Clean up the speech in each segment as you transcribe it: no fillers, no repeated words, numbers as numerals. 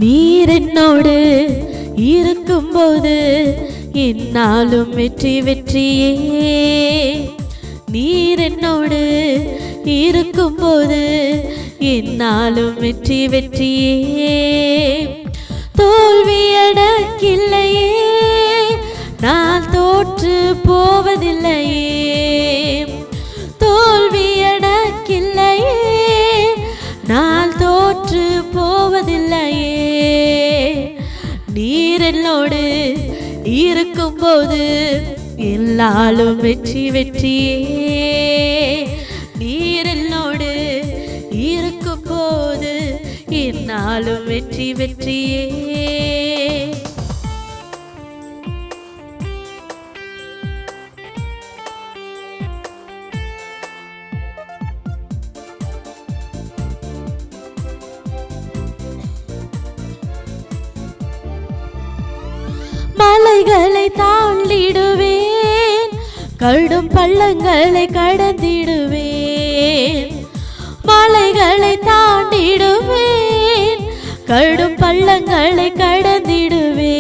நீர் என்னோடு இருக்கும்போது என்னாலும் வெற்றி வெற்றியே. நீர் என்னோடு இருக்கும்போது என்னாலும் வெற்றி வெற்றியே. தோல்வி எனக்கில்லையே, நான் தோற்று போவதில்லையே. தோல்வி எனக்கில்லையே, நான் தோற்று போவதில்லையே. நீர் என்னோடு இருக்கும்போது எல்லாலும் வெற்றி வெற்றியே. நீர் என்னோடு இருக்கும்போது என்னாலும் வெற்றி வெற்றியே. மலைகளை தாண்டிடுவேன், கடும் பள்ளங்களை கடந்திடுவேன். மலைகளை தாண்டிடுவேன், கடும் பள்ளங்களை கடந்திடுவேன்.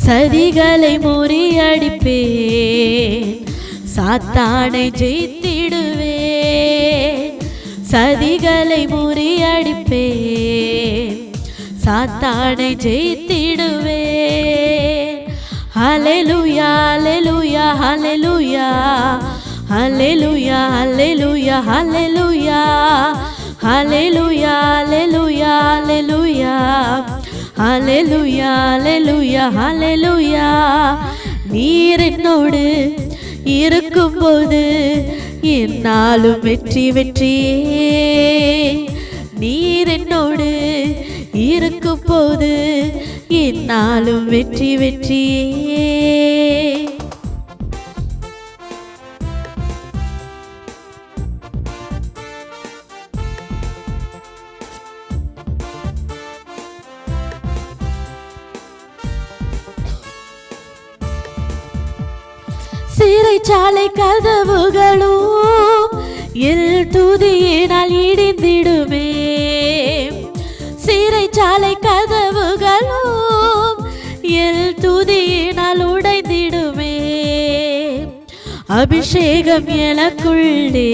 சதிகளை முறியடிப்பேன், சாத்தானை ஜெயித்திடுவேன். சதிகளை முறியடிப்பேன், சாத்தானை ஜெயித்திடுவேன். ஹல்லேலூயா ஹல்லேலூயா ஹல்லேலூயா ஹல்லேலூயா ஹல்லேலூயா ஹல்லேலூயா ஹல்லேலூயா ஹல்லேலூயா ஹல்லேலூயா ஹல்லேலூயா ஹல்லேலூயா. நீர் என்னோடு இருக்கும்போது என்னாலும் வெற்றி வெற்றியே. நீர் என்னோடு இருக்கும்போது என்னாலும் வெற்றி வெற்றியே. சிறைச்சாலை கதவுகளும் என் துதியினால் இடிந்திடுமே. சிறைச்சாலை கதவுகளும் என் துதியினால் உடைந்திடுமே. அபிஷேகம் எனக்குள்ளே,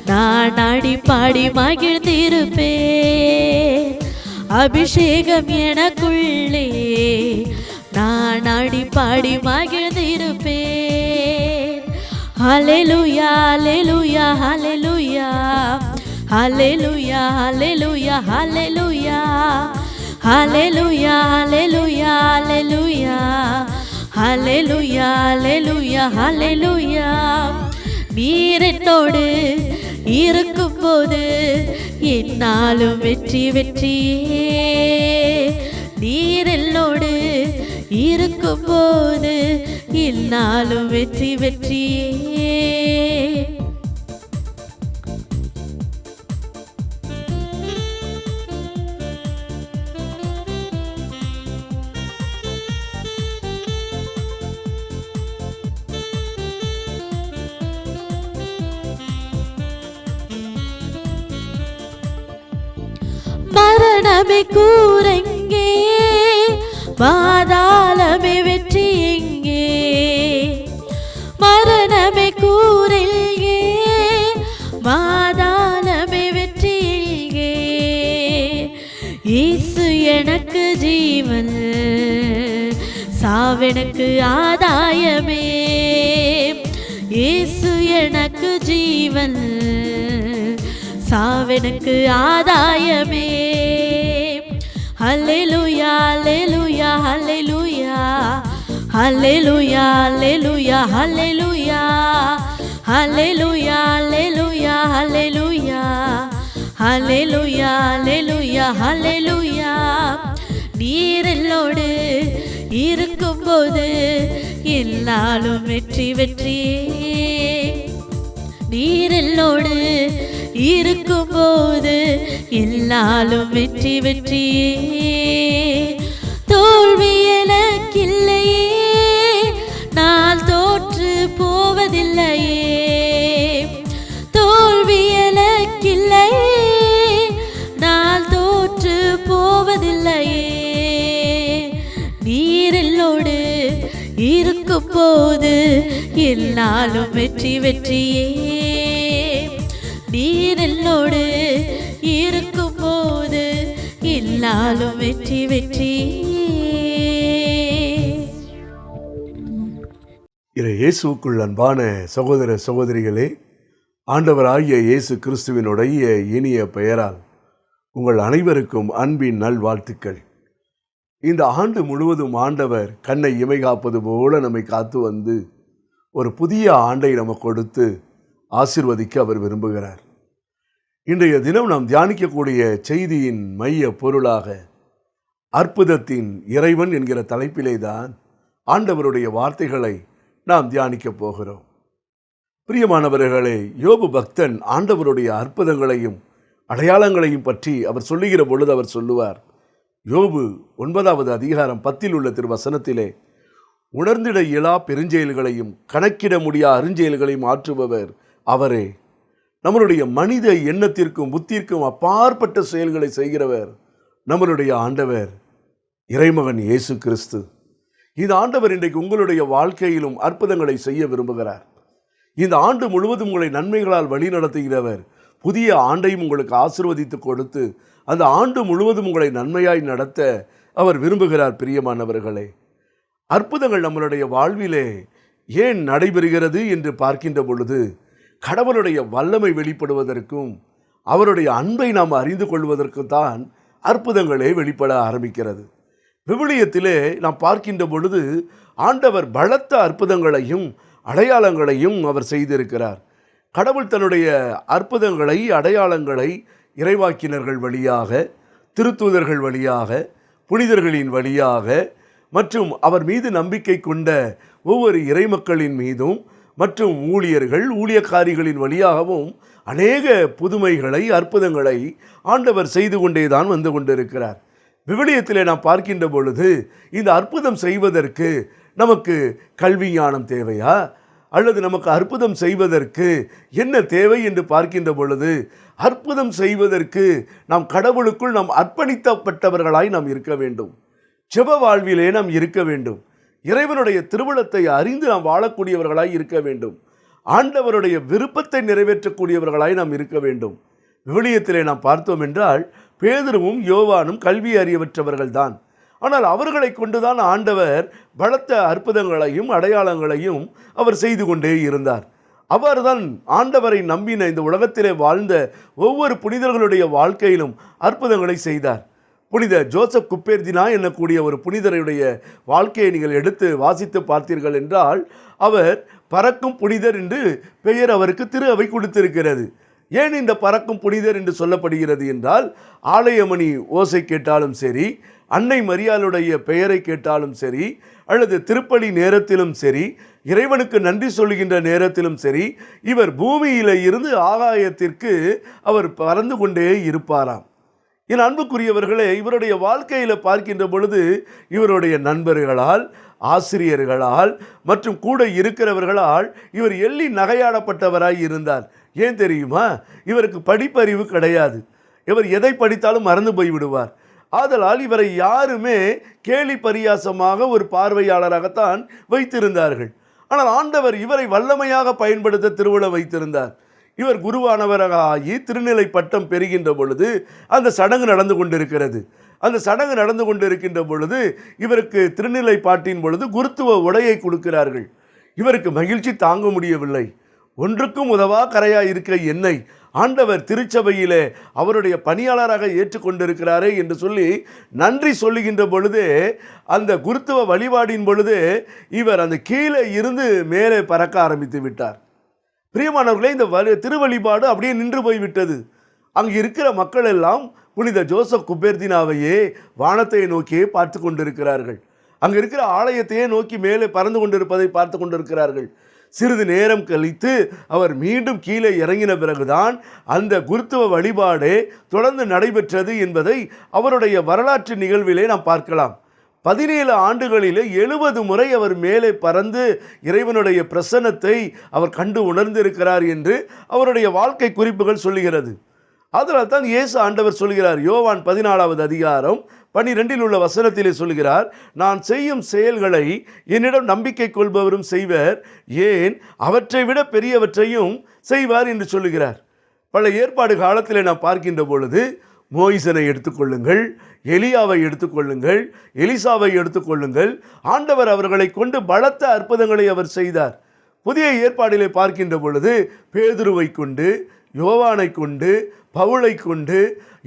நான் ஆடி பாடி மகிழ்ந்திருப்பேன். அபிஷேகம் எனக்குள்ளே, நான் ஆடி பாடி மகிழ்ந்திருப்பேன். ஹல்லேலூயா ஹல்லேலூயா ஹல்லேலூயா ஹல்லேலூயா ஹல்லேலூயா ஹல்லேலூயா ஹல்லேலூயா ஹல்லேலூயா ஹல்லேலூயா ஹல்லேலூயா ஹல்லேலூயா. நீர் என்னோடு இருக்கும்போது என்னாலும் வெற்றி வெற்றியே. நீர் என்னோடு இருக்கும்போது என்னாலும் வெற்றி வெற்றியே. மரணமே கூரெங்கே, பாதாளமே வெற்றி எங்கே. மரணமே கூரெங்கே, பாதாளமே வெற்றி எங்கே. இயேசு எனக்கு ஜீவன், சாவெனக்கு ஆதாயமே. இயேசு எனக்கு ஜீவன், சாவெனக்கு ஆதாயமே. ஹல்லேலூயா ஹல்லேலூயா ஹல்லேலூயா ஹல்லேலூயா ஹல்லேலூயா ஹல்லேலூயா ஹல்லேலூயா ஹல்லேலூயா ஹல்லேலூயா ஹல்லேலூயா ஹல்லேலூயா. நீர் என்னோடு இருக்கும்போது எல்லாலும் வெற்றி வெற்றியே. நீர் என்னோடு இருக்கும்போது எல்லாலும் வெற்றி வெற்றியே. தோல்வி எனக்கில்லையே, நான் தோற்று போவதில்லையே. தோல்வி எனக்கில்லையே, நான் தோற்று போது எல்லாலும் வெற்றி வெற்றியே. நீர் என்னோடு இருக்கும் போது எல்லாலும் வெற்றி வெற்றியே. இயேசுக்குள் அன்பான சகோதர சகோதரிகளே, ஆண்டவராகிய இயேசு கிறிஸ்துவினுடைய இனிய பெயரால் உங்கள் அனைவருக்கும் அன்பின் நல்வாழ்த்துக்கள். இந்த ஆண்டு முழுவதும் ஆண்டவர் கண்ணை இமை காப்பது போல நம்மை காத்து வந்து ஒரு புதிய ஆண்டை நமக்கு கொடுத்து ஆசீர்வதிக்க அவர் விரும்புகிறார். இன்றைய தினம் நாம் தியானிக்கக்கூடிய செய்தியின் மைய பொருளாக அற்புதத்தின் இறைவன் என்கிற தலைப்பிலே தான் ஆண்டவருடைய வார்த்தைகளை நாம் தியானிக்கப் போகிறோம். பிரியமானவர்களே, யோபு பக்தன் ஆண்டவருடைய அற்புதங்களையும் அடையாளங்களையும் பற்றி அவர் சொல்லுகிற பொழுது அவர் சொல்லுவார். யோபு 9வது அதிகாரம் 10 உள்ள திருவசனத்திலே, உணர்ந்திட இயலா பெருஞ்செயல்களையும் கணக்கிட முடியா அருஞ்செயல்களையும் ஆற்றுபவர் அவரே. நம்மளுடைய மனித எண்ணத்திற்கும் புத்திற்கும் அப்பாற்பட்ட செயல்களை செய்கிறவர் நம்மளுடைய ஆண்டவர் இறைமகன் இயேசு கிறிஸ்து. இந்த ஆண்டவர் இன்றைக்கு உங்களுடைய வாழ்க்கையிலும் அற்புதங்களை செய்ய விரும்புகிறார். இந்த ஆண்டு முழுவதும் உங்களை நன்மைகளால் வழி நடத்துகிறவர் புதிய ஆண்டையும் உங்களுக்கு ஆசீர்வதித்து கொடுத்து அந்த ஆண்டு முழுவதும் உங்களை நன்மையாய் நடத்த அவர் விரும்புகிறார். பிரியமானவர்களே, அற்புதங்கள் நம்மளுடைய வாழ்விலே ஏன் நடைபெறுகிறது என்று பார்க்கின்ற பொழுது கடவுளுடைய வல்லமை வெளிப்படுவதற்கும் அவருடைய அன்பை நாம் அறிந்து கொள்வதற்கும் தான் அற்புதங்களே வெளிப்பட ஆரம்பிக்கிறது. விவிலியத்திலே நாம் பார்க்கின்ற பொழுது ஆண்டவர் பலத்த அற்புதங்களையும் அடையாளங்களையும் அவர் செய்திருக்கிறார். கடவுள் தன்னுடைய அற்புதங்களை அடையாளங்களை இறைவாக்கினர்கள் வழியாக, திருத்தூதர்கள் வழியாக, புனிதர்களின் வழியாக மற்றும் அவர் மீது நம்பிக்கை கொண்ட ஒவ்வொரு இறைமக்களின் மீதும் மற்றும் ஊழியர்கள் ஊழியக்காரிகளின் வழியாகவும் அநேக புதுமைகளை அற்புதங்களை ஆண்டவர் செய்து கொண்டேதான் வந்து கொண்டிருக்கிறார். விவிலியத்திலே நாம் பார்க்கின்ற பொழுது இந்த அற்புதம் செய்வதற்கு நமக்கு கல்வி ஞானம் தேவையா அல்லது நமக்கு அற்புதம் செய்வதற்கு என்ன தேவை என்று பார்க்கின்ற பொழுது அற்புதம் செய்வதற்கு நாம் கடவுளுக்குள் நாம் அர்ப்பணிக்கப்பட்டவர்களாய் நாம் இருக்க வேண்டும். ஜெப வாழ்விலே நாம் இருக்க வேண்டும். இறைவனுடைய திருவுளத்தை அறிந்து நாம் வாழக்கூடியவர்களாய் இருக்க வேண்டும். ஆண்டவருடைய விருப்பத்தை நிறைவேற்றக்கூடியவர்களாய் நாம் இருக்க வேண்டும். விவிலியத்திலே நாம் பார்த்தோம் என்றால் பேதுருவும் யோவானும் கல்வி அறியவற்றவர்கள்தான். ஆனால் அவர்களை கொண்டுதான் ஆண்டவர் பலத்த அற்புதங்களையும் அடையாளங்களையும் அவர் செய்து கொண்டே இருந்தார். அவர்தான் ஆண்டவரை நம்பின இந்த உலகத்திலே வாழ்ந்த ஒவ்வொரு புனிதர்களுடைய வாழ்க்கையிலும் அற்புதங்களை செய்தார். புனித ஜோசப் குப்பேர்தினா என்னக்கூடிய ஒரு புனிதருடைய வாழ்க்கையை நீங்கள் எடுத்து வாசித்து பார்த்தீர்கள் என்றால் அவர் பறக்கும் புனிதர் என்று பெயர் அவருக்கு திரு அவை கொடுத்திருக்கிறது. ஏன் இந்த பறக்கும் புனிதர் என்று சொல்லப்படுகிறது என்றால், ஆலயமணி ஓசை கேட்டாலும் சரி, அன்னை மரியாளுடைய பெயரை கேட்டாலும் சரி, அல்லது திருப்பலி நேரத்திலும் சரி, இறைவனுக்கு நன்றி சொல்லுகின்ற நேரத்திலும் சரி, இவர் பூமியில இருந்து ஆகாயத்திற்கு அவர் பறந்து கொண்டே இருப்பாராம். என் அன்புக்குரியவர்களே, இவருடைய வாழ்க்கையில் பார்க்கின்ற பொழுது இவருடைய நண்பர்களால், ஆசிரியர்களால் மற்றும் கூட இருக்கிறவர்களால் இவர் எள்ளி நகையாடப்பட்டவராய் இருந்தார். ஏன் தெரியுமா? இவருக்கு படிப்பறிவு கிடையாது. இவர் எதை படித்தாலும் மறந்து போய்விடுவார். ஆதலால் இவரை யாருமே கேலி பரியாசமாக ஒரு பார்வையாளராகத்தான் வைத்திருந்தார்கள். ஆனால் ஆண்டவர் இவரை வல்லமையாக பயன்படுத்த திருவுளம் வைத்திருந்தார். இவர் குருவானவராகி திருநிலை பட்டம் பெறுகின்ற பொழுது அந்த சடங்கு நடந்து கொண்டிருக்கிறது. அந்த சடங்கு நடந்து கொண்டிருக்கின்ற பொழுது இவருக்கு திருநிலை பாட்டின் பொழுது குருத்துவ உடையை கொடுக்கிறார்கள். இவருக்கு மகிழ்ச்சி தாங்க முடியவில்லை. ஒன்றுக்கும் உதவா கரையா இருக்க என்னை ஆண்டவர் திருச்சபையிலே அவருடைய பணியாளராக ஏற்றுக்கொண்டிருக்கிறாரே என்று சொல்லி நன்றி சொல்லுகின்ற பொழுது அந்த குருத்துவ வழிபாடின் பொழுது இவர் அந்த கீழே இருந்து மேலே பறக்க ஆரம்பித்து விட்டார். பிரியமானவர்களே, இந்த திருவழிபாடு அப்படியே நின்று போய்விட்டது. அங்கு இருக்கிற மக்கள் எல்லாம் புனித ஜோசப் குப்பேர்தினாவையே வானத்தை நோக்கியே பார்த்து கொண்டிருக்கிறார்கள். அங்கு இருக்கிற ஆலயத்தையே நோக்கி மேலே பறந்து கொண்டிருப்பதை பார்த்து கொண்டிருக்கிறார்கள். சிறிது நேரம் கழித்து அவர் மீண்டும் கீழே இறங்கின பிறகுதான் அந்த குருத்துவ வழிபாடே தொடர்ந்து நடைபெற்றது என்பதை அவருடைய வரலாற்று நிகழ்விலே நாம் பார்க்கலாம். 17 ஆண்டுகளிலே 70 முறை அவர் மேலே பறந்து இறைவனுடைய பிரசன்னத்தை அவர் கண்டு உணர்ந்திருக்கிறார் என்று அவருடைய வாழ்க்கை குறிப்புகள் சொல்லுகிறது. அதனால் தான் இயேசு ஆண்டவர் சொல்கிறார், யோவான் 14வது அதிகாரம் 12 உள்ள வசனத்திலே சொல்கிறார், நான் செய்யும் செயல்களை என்னிடம் நம்பிக்கை கொள்பவரும் செய்வர், ஏன் அவற்றை விட பெரியவற்றையும் செய்வார் என்று சொல்லுகிறார். பல ஏற்பாடு காலத்திலே நாம் பார்க்கின்ற பொழுது மோயிசனை எடுத்துக்கொள்ளுங்கள், எலியாவை எடுத்துக்கொள்ளுங்கள், எலிசாவை எடுத்துக்கொள்ளுங்கள். ஆண்டவர் அவர்களை கொண்டு பலத்த அற்புதங்களை அவர் செய்தார். புதிய ஏற்பாடிலே பார்க்கின்ற பொழுது பேதுருவை கொண்டு, யோவானை கொண்டு, பவுலை கொண்டு,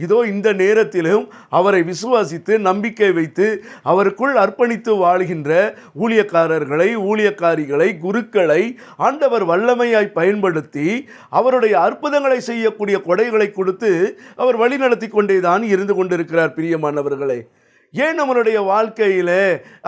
இதோ இந்த நேரத்திலும் அவரை விசுவாசித்து நம்பிக்கை வைத்து அவருக்குள் அர்ப்பணித்து வாழ்கின்ற ஊழியக்காரர்களை, ஊழியக்காரிகளை, குருக்களை ஆண்டவர் வல்லமையாய் பயன்படுத்தி அவருடைய அற்புதங்களை செய்யக்கூடிய கொடைகளை கொடுத்து அவர் வழிநடத்தி கொண்டேதான் இருந்து கொண்டிருக்கிறார். பிரியமானவர்களே, ஏன் நம்மளுடைய வாழ்க்கையில்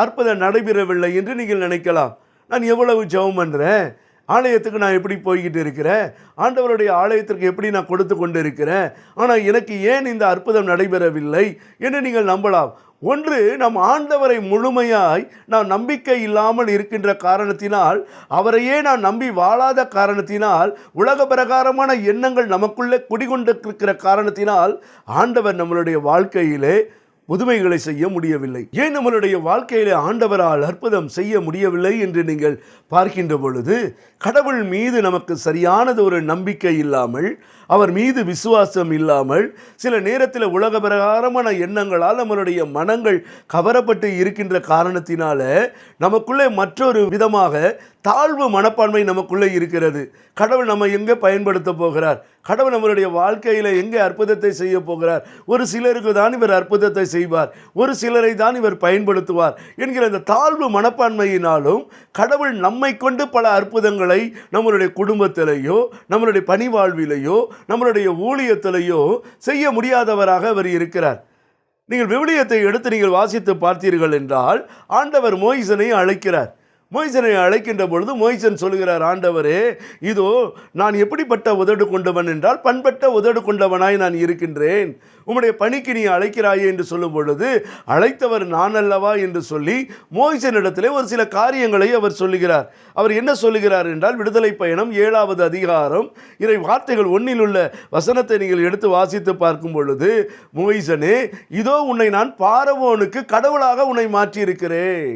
அற்புதம் நடைபெறவில்லை என்று நீங்கள் நினைக்கலாம். நான் எவ்வளவு ஜெபம் பண்ணுறேன், ஆலயத்துக்கு நான் எப்படி போய்கிட்டு இருக்கிறேன், ஆண்டவருடைய ஆலயத்திற்கு எப்படி நான் கொடுத்து கொண்டு இருக்கிறேன், ஆனால் எனக்கு ஏன் இந்த அற்புதம் நடைபெறவில்லை என்று நீங்கள் நம்பலாம். ஒன்று, நம் ஆண்டவரை முழுமையாய் நாம் நம்பிக்கை இல்லாமல் இருக்கின்ற காரணத்தினால், அவரையே நாம் நம்பி வாழாத காரணத்தினால், உலக பிரகாரமான எண்ணங்கள் நமக்குள்ளே குடிகொண்டிருக்கிற காரணத்தினால் ஆண்டவர் நம்மளுடைய வாழ்க்கையிலே புதுமைகளை செய்ய முடியவில்லை. ஏன் நம்மளுடைய வாழ்க்கையிலே ஆண்டவரால் அற்புதம் செய்ய முடியவில்லை என்று நீங்கள் பார்க்கின்ற பொழுது, கடவுள் மீது நமக்கு சரியானது ஒரு நம்பிக்கை இல்லாமல், அவர் மீது விசுவாசம் இல்லாமல், சில நேரத்தில் உலக பிரகாரமான எண்ணங்களால் நம்மளுடைய மனங்கள் கவரப்பட்டு இருக்கின்ற காரணத்தினால நமக்குள்ளே மற்றொரு விதமாக தாழ்வு மனப்பான்மை நமக்குள்ளே இருக்கிறது. கடவுள் நம்ம எங்கே பயன்படுத்த போகிறார், கடவுள் நம்மளுடைய வாழ்க்கையில் எங்கே அற்புதத்தை செய்ய போகிறார், ஒரு சிலருக்கு தான் இவர் அற்புதத்தை செய்வார், ஒரு சிலரை தான் இவர் பயன்படுத்துவார் என்கிற அந்த தாழ்வு மனப்பான்மையினாலும் கடவுள் நம்மை கொண்டு பல அற்புதங்களை நம்மளுடைய குடும்பத்திலேயோ, நம்மளுடைய பணி வாழ்விலேயோ, நம்மளுடைய ஊழியத்திலேயோ செய்ய முடியாதவராக அவர் இருக்கிறார். நீங்கள் விவிலியத்தை எடுத்து நீங்கள் வாசித்து பார்த்தீர்கள் என்றால், ஆண்டவர் மோயிசனை அழைக்கிறார். மோயிசனை அழைக்கின்ற பொழுது மோயிசன் சொல்கிறார், ஆண்டவரே, இதோ நான் எப்படிப்பட்ட உதடு கொண்டவன் என்றால் பண்பட்ட உதடு கொண்டவனாய் நான் இருக்கின்றேன், உம்முடைய பணிக்கு நீ அழைக்கிறாயே என்று சொல்லும் பொழுது, அழைத்தவர் நான் அல்லவா என்று சொல்லி மோயிசனிடத்திலே ஒரு சில காரியங்களை அவர் சொல்லுகிறார். அவர் என்ன சொல்லுகிறார் என்றால், விடுதலை பயணம் 7வது அதிகாரம் இறை வார்த்தைகள் 1 உள்ள வசனத்தை நீங்கள் எடுத்து வாசித்து பார்க்கும் பொழுது, மோயிசனே, இதோ உன்னை நான் பார்வோனுக்கு கடவுளாக உன்னை மாற்றியிருக்கிறேன்.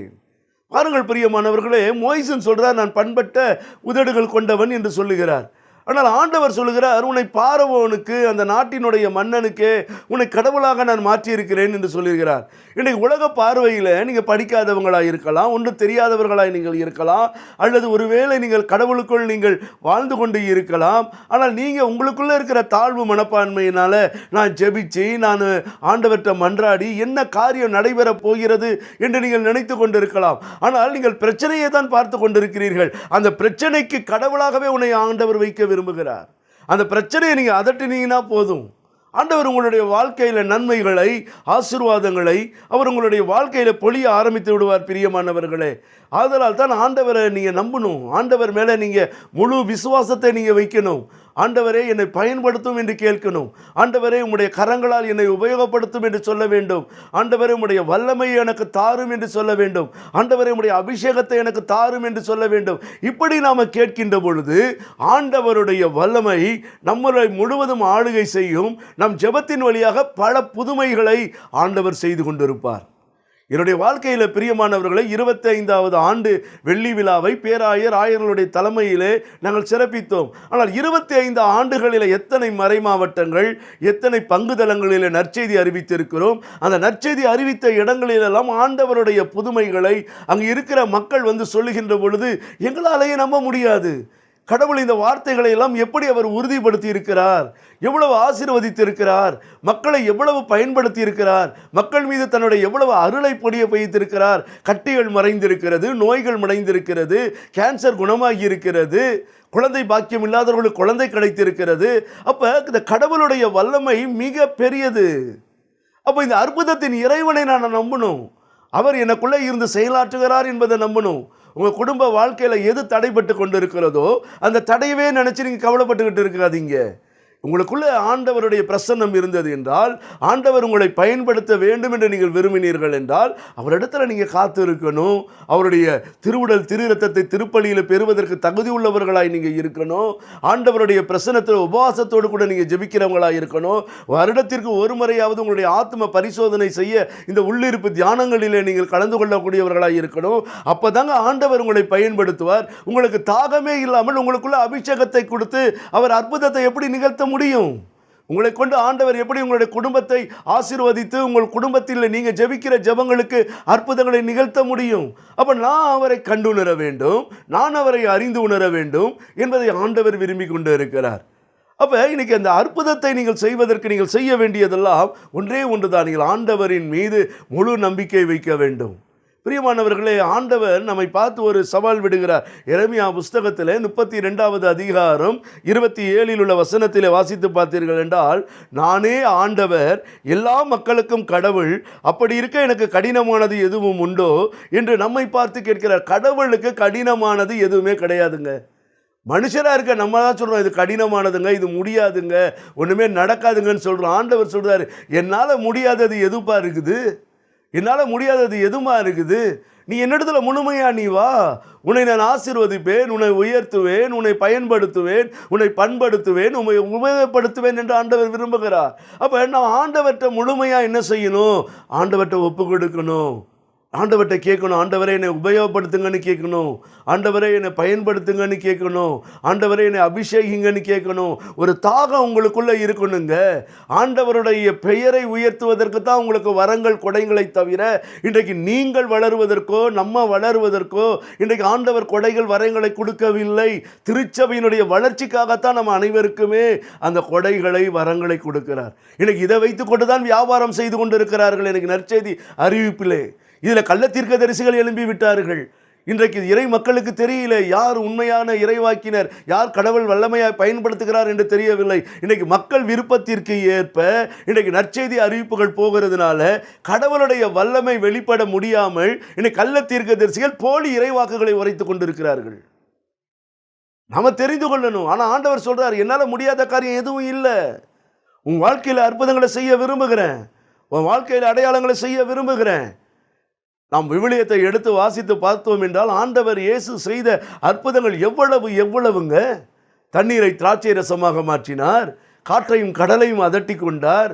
பாருங்கள் பிரியமானவர்களே, மோயிசன் சொல்கிறார், நான் பண்பட்ட உதடுகள் கொண்டவன் என்று சொல்லுகிறார். ஆனால் ஆண்டவர் சொல்லுகிறார், உன்னை பார்வோனுக்கு, அந்த நாட்டினுடைய மன்னனுக்கு உன்னை கடவுளாக நான் மாற்றியிருக்கிறேன் என்று சொல்லுகிறார். இன்றைக்கு உலக பார்வையில் நீங்கள் படிக்காதவங்களாக இருக்கலாம், ஒன்றும் தெரியாதவர்களாக நீங்கள் இருக்கலாம், அல்லது ஒருவேளை நீங்கள் கடவுளுக்குள் நீங்கள் வாழ்ந்து கொண்டு இருக்கலாம். ஆனால் நீங்கள் உங்களுக்குள்ளே இருக்கிற தாழ்வு மனப்பான்மையினால், நான் ஜெபிச்சு, நான் ஆண்டவர்கிட்ட மன்றாடி என்ன காரியம் நடைபெறப் போகிறது என்று நீங்கள் நினைத்து கொண்டு இருக்கலாம். ஆனால் நீங்கள் பிரச்சனையை தான் பார்த்து கொண்டிருக்கிறீர்கள். அந்த பிரச்சனைக்கு கடவுளாகவே உன்னை ஆண்டவர் வைக்க விரும்புகிறார். அந்த பிரச்சனையை நீங்கள் அதட்டினீங்கன்னா போதும், ஆண்டவர் உங்களுடைய வாழ்க்கையில் நன்மைகளை, ஆசீர்வாதங்களை அவர் உங்களுடைய வாழ்க்கையில் பொழிய ஆரம்பித்து விடுவார். பிரியமானவர்களே, ஆதலால் தான் ஆண்டவரை நீங்கள் நம்பணும். ஆண்டவர் மேலே நீங்கள் முழு விசுவாசத்தை நீங்கள் வைக்கணும். ஆண்டவரே, என்னை பயன்படுத்தும் என்று கேட்கணும். ஆண்டவரே, உம்முடைய கரங்களால் என்னை உபயோகப்படுத்தும் என்று சொல்ல வேண்டும். ஆண்டவரே, உம்முடைய வல்லமையை எனக்கு தாரும் என்று சொல்ல வேண்டும். ஆண்டவரே, உம்முடைய அபிஷேகத்தை எனக்கு தாரும் என்று சொல்ல வேண்டும். இப்படி நாம் கேட்கின்ற பொழுது ஆண்டவருடைய வல்லமை நம்மளை முழுவதும் ஆளுகை செய்யும். நம் ஜெபத்தின் வழியாக பல புதுமைகளை ஆண்டவர் செய்து கொண்டிருப்பார். என்னுடைய வாழ்க்கையில் பிரியமானவர்களை, 25வது ஆண்டு வெள்ளி விழாவை பேராயர் ஆயர்களுடைய தலைமையிலே நாங்கள் சிறப்பித்தோம். ஆனால் 25 ஆண்டுகளில் எத்தனை மறை மாவட்டங்கள், எத்தனை பங்குதளங்களில் நற்செய்தி அறிவித்திருக்கிறோம். அந்த நற்செய்தி அறிவித்த இடங்களிலெல்லாம் ஆண்டவருடைய புதுமைகளை அங்கு இருக்கிற மக்கள் வந்து சொல்லுகின்ற பொழுது எங்களாலேயே நம்ப முடியாது. கடவுள் இந்த வார்த்தைகளை எல்லாம் எப்படி அவர் உறுதிப்படுத்தி இருக்கிறார், எவ்வளவு ஆசீர்வதித்திருக்கிறார், மக்களை எவ்வளவு பயன்படுத்தி இருக்கிறார், மக்கள் மீது தன்னுடைய எவ்வளவு அருளை பொழிய வைத்திருக்கிறார். கட்டிகள் மறைந்திருக்கிறது, நோய்கள் மறைந்திருக்கிறது, கேன்சர் குணமாகி இருக்கிறது, குழந்தை பாக்கியம் இல்லாதவர்களுக்கு குழந்தை கிடைத்திருக்கிறது. அப்போ இந்த கடவுளுடைய வல்லமை மிக பெரியது. அப்போ இந்த அற்புதத்தின் இறைவனை நான் நம்பணும். அவர் எனக்குள்ளே இருந்து செயலாற்றுகிறார் என்பதை நம்பணும். உங்கள் குடும்ப வாழ்க்கையில் எது தடைப்பட்டு கொண்டு இருக்கிறதோ அந்த தடையவே நினச்சி நீங்கள் கவலைப்பட்டுக்கிட்டு இருக்காதீங்க. உங்களுக்குள்ள ஆண்டவருடைய பிரசன்னம் இருந்தது என்றால், ஆண்டவர் உங்களை பயன்படுத்த வேண்டும் என்று நீங்கள் விரும்பினீர்கள் என்றால், அவரிடத்தில் நீங்கள் காத்து இருக்கணும். அவருடைய திருவுடல் திரு இரத்தத்தை திருப்பலியில் பெறுவதற்கு தகுதி உள்ளவர்களாய் நீங்கள் இருக்கணும். ஆண்டவருடைய பிரசன்னத்தில் உபவாசத்தோடு கூட நீங்கள் ஜெபிக்கிறவங்களாக இருக்கணும். வருடத்திற்கு ஒரு முறையாவது உங்களுடைய ஆத்ம பரிசோதனை செய்ய இந்த உள்ளிருப்பு தியானங்களிலே நீங்கள் கலந்து கொள்ளக்கூடியவர்களாக இருக்கணும். அப்போ தாங்க ஆண்டவர் உங்களை பயன்படுத்துவார். உங்களுக்கு தாகமே இல்லாமல் உங்களுக்குள்ள அபிஷேகத்தை கொடுத்து அவர் அற்புதத்தை எப்படி நிகழ்த்த முடியும்? உங்களை கொண்டு ஆண்டவர் எப்படி உங்களுடைய குடும்பத்தை ஆசீர்வதித்து உங்கள் குடும்பத்தில் நீங்கள் ஜெபிக்கிற ஜெபங்களுக்கு அற்புதங்களை நிகழ்த்த முடியும்? அப்போ நான் அவரை கண்டுணர வேண்டும், நான் அவரை அறிந்து உணர வேண்டும் என்பதை ஆண்டவர் விரும்பி கொண்டு இருக்கிறார். அப்போ இன்னைக்கு அந்த அற்புதத்தை நீங்கள் செய்வதற்கு நீங்கள் செய்ய வேண்டியதெல்லாம் ஒன்றே ஒன்று தான். நீங்கள் ஆண்டவரின் மீது முழு நம்பிக்கை வைக்க வேண்டும். பிரியமானவர்களே, ஆண்டவர் நம்மை பார்த்து ஒரு சவால் விடுகிறார். எரேமியா புஸ்தகத்தில் 32வது அதிகாரம் 27 உள்ள வசனத்தில் வாசித்து பார்த்தீர்கள் என்றால், நானே ஆண்டவர், எல்லா மக்களுக்கும் கடவுள், அப்படி இருக்க எனக்கு கடினமானது எதுவும் உண்டோ என்று நம்மை பார்த்து கேட்கிறார். கடவுளுக்கு கடினமானது எதுவுமே கிடையாதுங்க. மனுஷராக இருக்க நம்ம தான் சொல்கிறோம் இது கடினமானதுங்க, இது முடியாதுங்க, ஒன்றுமே நடக்காதுங்கன்னு சொல்கிறோம். ஆண்டவர் சொல்கிறார், என்னால் முடியாதது எதுப்பா இருக்குது? என்னால் முடியாதது எதுமா இருக்குது? நீ என்னிடத்துல முழுமையா நீ வா, உன்னை நான் ஆசீர்வதிப்பேன், உன்னை உயர்த்துவேன், உன்னை பயன்படுத்துவேன், உன்னை பண்படுத்துவேன், உன்னை உபயோகப்படுத்துவேன் என்று ஆண்டவர் விரும்புகிறார். அப்போ நான் ஆண்டவர்கிட்ட முழுமையாக என்ன செய்யணும்? ஆண்டவர்கிட்ட ஒப்பு கொடுக்கணும். ஆண்டவர்கிட்ட கேட்கணும், ஆண்டவரை என்னை உபயோகப்படுத்துங்கன்னு கேட்கணும், ஆண்டவரை என்னை பயன்படுத்துங்கன்னு கேட்கணும், ஆண்டவரை என்னை அபிஷேகிங்கன்னு கேட்கணும். ஒரு தாகம் உங்களுக்குள்ளே இருக்கணுங்க. ஆண்டவருடைய பெயரை உயர்த்துவதற்கு தான் உங்களுக்கு வரங்கள் கொடைகளை தவிர இன்றைக்கு நீங்கள் வளருவதற்கோ நம்ம வளருவதற்கோ இன்றைக்கு ஆண்டவர் கொடைகள் வரங்களை கொடுக்கவில்லை. திருச்சபையினுடைய வளர்ச்சிக்காகத்தான் நம்ம அனைவருக்குமே அந்த கொடைகளை வரங்களை கொடுக்கிறார். இன்னைக்கு இதை வைத்து கொண்டு தான் வியாபாரம் செய்து கொண்டு இருக்கிறார்கள். எனக்கு நற்செய்தி அறிவிப்பிலே இதில் கள்ள தீர்க்கதரிசிகள் எழும்பி விட்டார்கள். இன்றைக்கு இறை மக்களுக்கு தெரியல யார் உண்மையான இறைவாக்கினர், யார் கடவுள் வல்லமையாய் பயன்படுத்துகிறார் என்று தெரியவில்லை. இன்றைக்கு மக்கள் விருப்பத்திற்கு ஏற்ப இன்றைக்கு நற்செய்தி அறிவிப்புகள் போகிறதுனால கடவுளுடைய வல்லமை வெளிப்பட முடியாமல் இன்னைக்கு கள்ள தீர்க்கதரிசிகள் போலி இறைவாக்குகளை உரைத்து கொண்டிருக்கிறார்கள். நாம தெரிந்து கொள்ளணும். ஆனால் ஆண்டவர் சொல்றார், என்னால் முடியாத காரியம் எதுவும் இல்லை. உன் வாழ்க்கையில் அற்புதங்களை செய்ய விரும்புகிறேன், உன் வாழ்க்கையில் அடையாளங்களை செய்ய விரும்புகிறேன். நாம் விவிலியத்தை எடுத்து வாசித்து பார்த்தோம் என்றால் ஆண்டவர் இயேசு செய்த அற்புதங்கள் எவ்வளவுங்க. தண்ணீரை திராட்சை ரசமாக மாற்றினார், காற்றையும் கடலையும் அதட்டி கொண்டார்.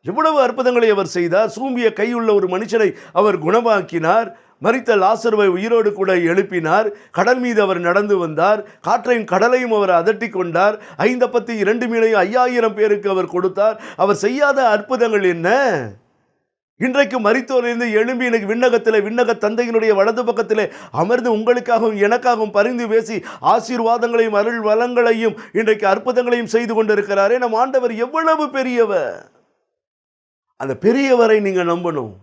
எவ்வளவு அற்புதங்களை அவர் செய்தார். சூம்பிய கையுள்ள ஒரு மனுஷனை அவர் குணமாக்கினார். மரித்த லாசருவை உயிரோடு கூட எழுப்பினார். கடல் மீது அவர் நடந்து வந்தார். காற்றையும் கடலையும் அவர் அதட்டி கொண்டார். 5 அப்பத்தை 2 மீனையும் 5000 பேருக்கு அவர் கொடுத்தார். அவர் செய்யாத அற்புதங்கள் என்ன? இன்றைக்கு மரித்தோரிலிருந்து எழும்பி எனக்கு விண்ணக தந்தையினுடைய வலது பக்கத்திலே அமர்ந்து உங்களுக்காகவும் எனக்காகவும் பரிந்து பேசி ஆசீர்வாதங்களையும் அருள் வளங்களையும் இன்றைக்கு அற்புதங்களையும் செய்து கொண்டிருக்கிறாரே. நம் ஆண்டவர் எவ்வளவு பெரியவர்! அந்த பெரியவரை நீங்கள் நம்பணும்,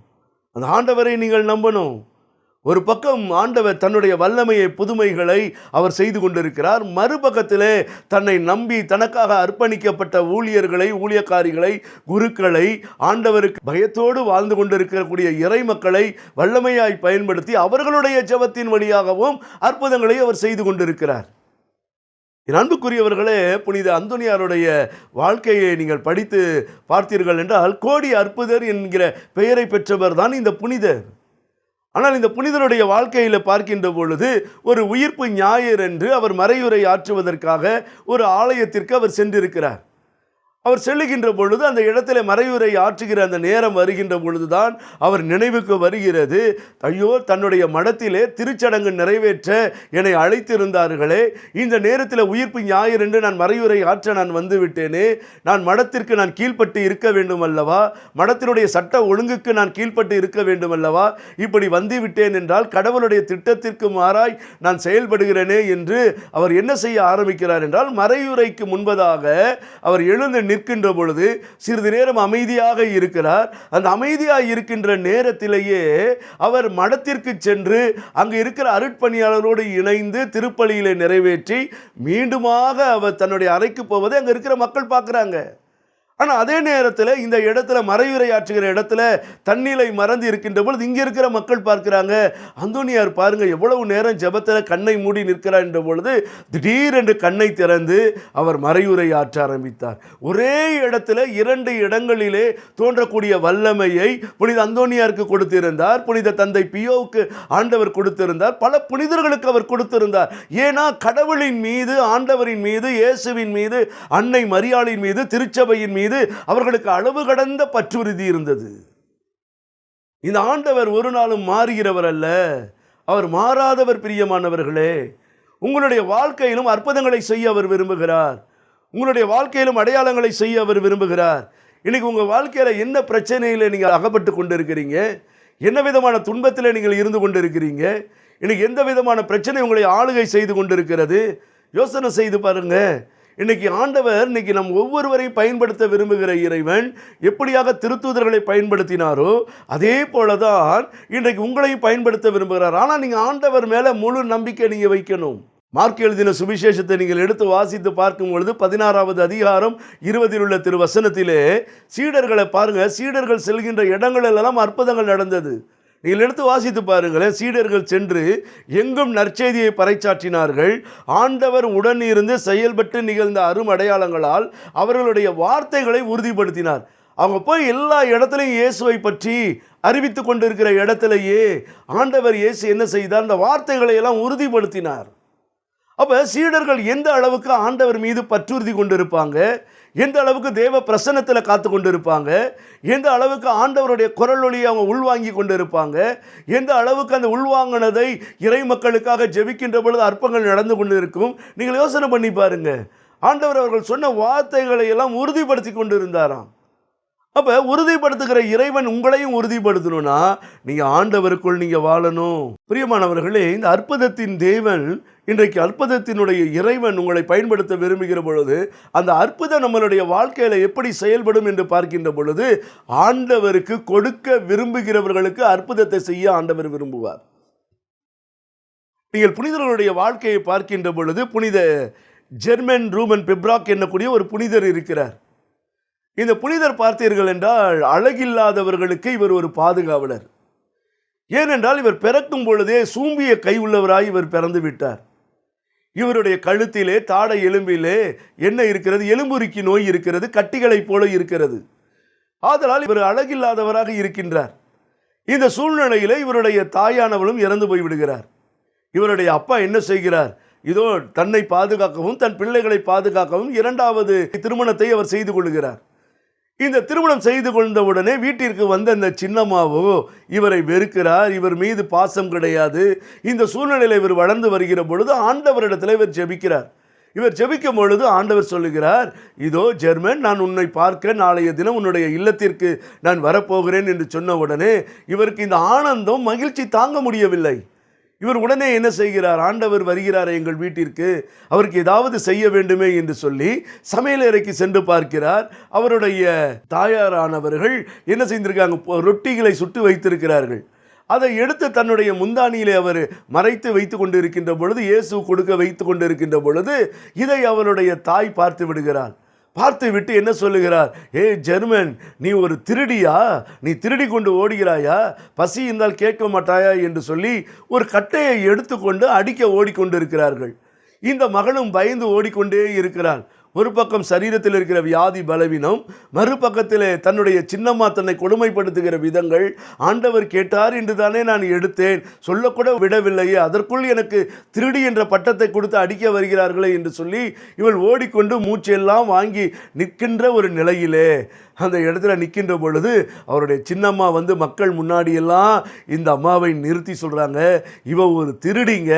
அந்த ஆண்டவரை நீங்கள் நம்பணும். ஒரு பக்கம் ஆண்டவர் தன்னுடைய வல்லமையை புதுமைகளை அவர் செய்து கொண்டிருக்கிறார். மறுபக்கத்திலே தன்னை நம்பி தனக்காக அர்ப்பணிக்கப்பட்ட ஊழியர்களை, ஊழியக்காரிகளை, குருக்களை, ஆண்டவருக்கு பயத்தோடு வாழ்ந்து கொண்டிருக்கக்கூடிய இறை மக்களை வல்லமையாய் பயன்படுத்தி அவர்களுடைய ஜெபத்தின் வழியாகவும் அற்புதங்களை அவர் செய்து கொண்டிருக்கிறார். என் அன்புக்குரியவர்களே, புனித அந்தோனியாருடைய வாழ்க்கையை நீங்கள் படித்து பார்த்தீர்கள் என்றால் கோடி அற்புதர் என்கிற பெயரை பெற்றவர் தான் இந்த புனிதர். ஆனால் இந்த புனிதருடைய வாழ்க்கையில் பார்க்கின்ற பொழுது ஒரு உயிர்ப்பு ஞாயிறன்று அவர் மறையுரை ஆற்றுவதற்காக ஒரு ஆலயத்திற்கு அவர் சென்றிருக்கிறார். அவர் செல்லுகின்ற பொழுது அந்த இடத்துல மறையுரை ஆற்றுகிற அந்த நேரம் வருகின்ற பொழுதுதான் அவர் நினைவுக்கு வருகிறது, ஐயோ தன்னுடைய மடத்திலே திருச்சடங்கு நிறைவேற்ற என்னை அழைத்திருந்தார்களே, இந்த நேரத்தில் உயிர்ப்பு ஞாயிறு என்று நான் மறையுரை ஆற்ற நான் வந்து விட்டேனே, நான் மடத்திற்கு நான் கீழ்ப்பட்டு இருக்க வேண்டும் அல்லவா, மடத்தினுடைய சட்ட ஒழுங்குக்கு நான் கீழ்ப்பட்டு இருக்க வேண்டும் அல்லவா, இப்படி வந்து விட்டேன் என்றால் கடவுளுடைய திட்டத்திற்கு மாறாய் நான் செயல்படுகிறேனே என்று அவர் என்ன செய்ய ஆரம்பிக்கிறார் என்றால், மறையுரைக்கு முன்பதாக அவர் எழுந்து நிற்கின்ற பொழுது சிறிது நேரம் அமைதியாக இருக்கிறார். அந்த அமைதியாக இருக்கின்ற நேரத்திலேயே அவர் மடத்திற்கு சென்று அங்கு இருக்கிற அருட்பணியாளரோடு இணைந்து திருப்பலியிலே நிறைவேற்றி மீண்டுமாக அவர் தன்னுடைய அறைக்கு போவதை அங்கே இருக்கிற மக்கள் பார்க்குறாங்க. ஆனால் அதே நேரத்தில் இந்த இடத்துல மறையுரையாற்றுகிற இடத்துல தண்ணீரை மறந்து இருக்கின்ற பொழுது இங்கே இருக்கிற மக்கள் பார்க்கிறாங்க, அந்தோனியார் பாருங்க எவ்வளவு நேரம் ஜெபத்தில் கண்ணை மூடி நிற்கிறார் என்ற பொழுது திடீரென்று கண்ணை திறந்து அவர் மறையுரையாற்ற ஆரம்பித்தார். ஒரே இடத்துல 2 இடங்களிலே தோன்றக்கூடிய வல்லமையை புனித அந்தோனியாருக்கு கொடுத்திருந்தார், புனித தந்தை பியோவுக்கு ஆண்டவர் கொடுத்திருந்தார், பல புனிதர்களுக்கு அவர் கொடுத்திருந்தார். ஏன்னா கடவுளின் மீது, ஆண்டவரின் மீது, இயேசுவின் மீது, அன்னை மரியாளின் மீது, திருச்சபையின் மீது அவர்களுக்கு அளவு கடந்த பற்றுறுதி இருந்தது. இந்த ஆண்டவர் ஒரு நாளும் மாறுகிறவர் அல்ல, அவர் மாறாதவர். பிரியமானவர்களே, உங்களுடைய வாழ்க்கையிலும் அற்புதங்களை செய்ய அவர் விரும்புகிறார், உங்களுடைய வாழ்க்கையிலும் அடையாளங்களை செய்ய அவர் விரும்புகிறார். இன்னைக்கு உங்கள் வாழ்க்கையில் என்ன பிரச்சனையில் நீங்கள் அகப்பட்டு கொண்டிருக்கிறீங்க, என்ன விதமான துன்பத்தில் நீங்கள் இருந்து கொண்டிருக்கிறீங்க, இன்னைக்கு எந்த விதமான பிரச்சனை உங்களை ஆளுகை செய்து கொண்டிருக்கிறது, யோசனை செய்து பாருங்க. இன்னைக்கு ஆண்டவர் இன்னைக்கு நம் ஒவ்வொருவரையும் பயன்படுத்த விரும்புகிற இறைவன் எப்படியாக திருத்தூதர்களை பயன்படுத்தினாரோ அதே போலதான் இன்றைக்கு உங்களையும் பயன்படுத்த விரும்புகிறார். ஆனால் நீங்கள் ஆண்டவர் மேலே முழு நம்பிக்கை நீங்கள் வைக்கணும். மார்க் எழுதின சுவிசேஷத்தை நீங்கள் எடுத்து வாசித்து பார்க்கும் பொழுது 16வது அதிகாரம் 20 உள்ள திருவசனத்திலே சீடர்களை பாருங்க. சீடர்கள் செல்கின்ற இடங்களெல்லாம் அற்புதங்கள் நடந்தது. நீங்கள் எடுத்து வாசித்து பாருங்களேன். சீடர்கள் சென்று எங்கும் நற்செய்தியை பறைசாற்றினார்கள். ஆண்டவர் உடன் இருந்து செயல்பட்டு நிகழ்ந்த அருமடையாளங்களால் அவர்களுடைய வார்த்தைகளை உறுதிப்படுத்தினார். அவங்க போய் எல்லா இடத்துலையும் இயேசுவை பற்றி அறிவித்து கொண்டிருக்கிற இடத்திலேயே ஆண்டவர் இயேசு என்ன செய்தார்? அந்த வார்த்தைகளை எல்லாம் உறுதிப்படுத்தினார். அப்போ சீடர்கள் எந்த அளவுக்கு ஆண்டவர் மீது பற்றுறுதி கொண்டிருப்பாங்க, எந்த அளவுக்கு தேவ பிரசன்னத்தில் காத்து கொண்டு இருப்பாங்க, எந்த அளவுக்கு ஆண்டவருடைய குரல் ஒளியை அவங்க உள்வாங்கி கொண்டு இருப்பாங்க, எந்த அளவுக்கு அந்த உள்வாங்கினதை இறை மக்களுக்காக ஜெபிக்கின்ற பொழுது அற்புதங்கள் நடந்து கொண்டு இருக்கும். நீங்கள் யோசனை பண்ணி பாருங்க. ஆண்டவர் அவர்கள் சொன்ன வார்த்தைகளை எல்லாம் உறுதிப்படுத்தி கொண்டு இருந்தாராம். அப்போ உறுதிப்படுத்துகிற இறைவன் உங்களையும் உறுதிப்படுத்தணும்னா நீங்கள் ஆண்டவருக்குள் நீங்கள் வாழணும். பிரியமானவர்களே, இந்த அற்புதத்தின் தேவன், இன்றைக்கு அற்புதத்தினுடைய இறைவன் உங்களை பயன்படுத்த விரும்புகிற பொழுது அந்த அற்புதம் நம்மளுடைய வாழ்க்கையில் எப்படி செயல்படும் என்று பார்க்கின்ற பொழுது ஆண்டவருக்கு கொடுக்க விரும்புகிறவர்களுக்கு அற்புதத்தை செய்ய ஆண்டவர் விரும்புவார். நீங்கள் புனிதர்களுடைய வாழ்க்கையை பார்க்கின்ற பொழுது புனித ஜெர்மன் ரூமன் பெப்ராக் என்னக்கூடிய ஒரு புனிதர் இருக்கிறார். இந்த புனிதர் பார்த்தீர்கள் என்றால் அழகில்லாதவர்களுக்கு இவர் ஒரு பாதுகாவலர். ஏனென்றால் இவர் பிறக்கும் பொழுதே சூம்பிய கை உள்ளவராய் இவர் பிறந்து விட்டார். இவருடைய கழுத்திலே, தாடை எலும்பிலே என்ன இருக்கிறது? எலும்புருக்கி நோய் இருக்கிறது, கட்டிகளைப் போல இருக்கிறது. ஆதலால் இவர் அழகில்லாதவராக இருக்கின்றார். இந்த சூழ்நிலையில் இவருடைய தாயானவளும் இறந்து போய்விடுகிறார். இவருடைய அப்பா என்ன செய்கிறார்? இதோ தன்னை பாதுகாக்கவும் தன் பிள்ளைகளை பாதுகாக்கவும் 2வது திருமணத்தை அவர் செய்து கொள்கிறார். இந்த திருமணம் செய்து கொண்டவுடனே வீட்டிற்கு வந்த அந்த சின்னம்மாவோ இவரை வெறுக்கிறார், இவர் மீது பாசம் கிடையாது. இந்த சூழ்நிலையில் இவர் வளர்ந்து வருகிற பொழுது ஆண்டவரிடத்தில் இவர் ஜெபிக்கிறார். இவர் ஜெபிக்கும் பொழுது ஆண்டவர் சொல்லுகிறார், இதோ ஜெர்மன், நான் உன்னை பார்க்க நாளைய தினம் உன்னுடைய இல்லத்திற்கு நான் வரப்போகிறேன் என்று சொன்ன உடனே இவருக்கு இந்த ஆனந்தம், மகிழ்ச்சி தாங்க முடியவில்லை. இவர் உடனே என்ன செய்கிறார்? ஆண்டவர் வருகிறார் எங்கள் வீட்டிற்கு, அவருக்கு ஏதாவது செய்ய வேண்டுமே என்று சொல்லி சமையலறைக்கு சென்று பார்க்கிறார். அவருடைய தாயாரானவர்கள் என்ன செய்திருக்காங்க? ரொட்டிகளை சுட்டு வைத்திருக்கிறார்கள். அதை எடுத்து தன்னுடைய முந்தானியிலே அவர் மறைத்து வைத்து கொண்டு இருக்கின்ற பொழுது, இயேசு கொடுக்க வைத்து கொண்டு இருக்கின்ற பொழுது இதை அவருடைய தாய் பார்த்து விடுகிறார். பார்த்து விட்டு என்ன சொல்லுகிறார்? ஜெர்மன், நீ ஒரு திருடியா? நீ திருடி கொண்டு ஓடுகிறாயா? பசி இருந்தால் கேட்க மாட்டாயா என்று சொல்லி ஒரு கட்டையை எடுத்துக்கொண்டு அடிக்க ஓடிக்கொண்டிருக்கிறார்கள். இந்த மகளும் பயந்து ஓடிக்கொண்டே இருக்கிறாள். ஒரு பக்கம் சரீரத்தில் இருக்கிற வியாதி பலவீனம், மறுபக்கத்திலே தன்னுடைய சின்னம்மா தன்னை கொடுமைப்படுத்துகிற விதங்கள். ஆண்டவர் கேட்டார் என்று தானே நான் எடுத்தேன், சொல்லக்கூட விடவில்லையே, அதற்குள் எனக்கு திருடி என்ற பட்டத்தை கொடுத்து அடிக்க வருகிறார்களே என்று சொல்லி இவள் ஓடிக்கொண்டு மூச்செல்லாம் வாங்கி நிற்கின்ற ஒரு நிலையிலே அந்த இடத்துல நிற்கின்ற பொழுது அவருடைய சின்னம்மா வந்து மக்கள் முன்னாடியெல்லாம் இந்த அம்மாவை நிறுத்தி சொல்கிறாங்க, இவ ஒரு திருடிங்க,